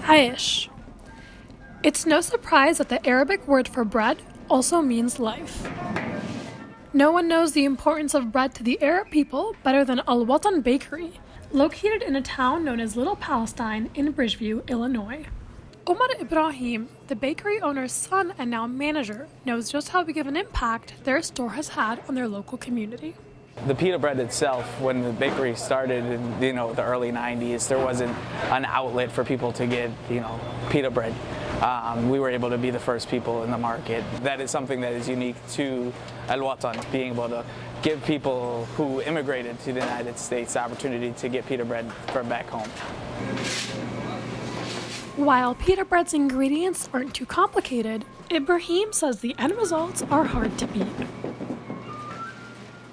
Aish. It's no surprise that the Arabic word for bread also means life. No one knows the importance of bread to the Arab people better than Watan bakery, located in a town known as Little Palestine in Bridgeview, Illinois. Omar Ibrahim, the bakery owner's son and now manager, knows just how big of an impact their store has had on their local community. The pita bread itself, when the bakery started in the early 90s, there wasn't an outlet for people to get pita bread. We were able to be the first people in the market. That is something that is unique to Watan, being able to give people who immigrated to the United States the opportunity to get pita bread from back home. While pita bread's ingredients aren't too complicated, Ibrahim says the end results are hard to beat.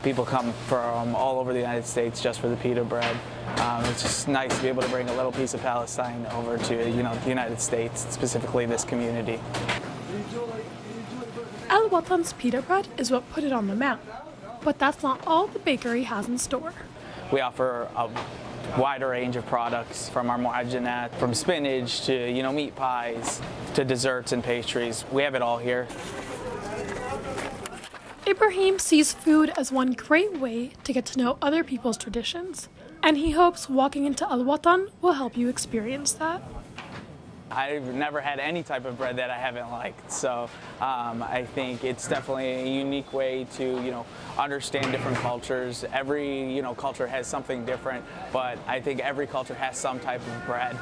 People come from all over the United States just for the pita bread. It's just nice to be able to bring a little piece of Palestine over to the United States, specifically this community. Al Watan's pita bread is what put it on the map, but that's not all the bakery has in store. We offer a wider range of products, from our mu'ajjanat, from spinach to meat pies to desserts and pastries. We have it all here. Ibrahim sees food as one great way to get to know other people's traditions, and he hopes walking into Al Watan will help you experience that. I've never had any type of bread that I haven't liked, so I think it's definitely a unique way to understand different cultures. Every culture has something different, but I think every culture has some type of bread.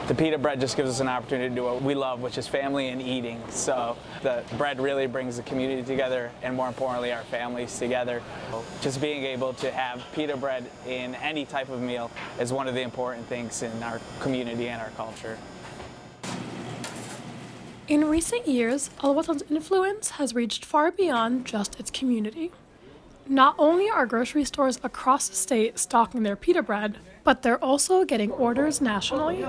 The pita bread just gives us an opportunity to do what we love, which is family and eating. So the bread really brings the community together, and more importantly, our families together. Just being able to have pita bread in any type of meal is one of the important things in our community and our culture. In recent years, Al Watan's influence has reached far beyond just its community. Not only are grocery stores across the state stocking their pita bread, but they're also getting orders nationally.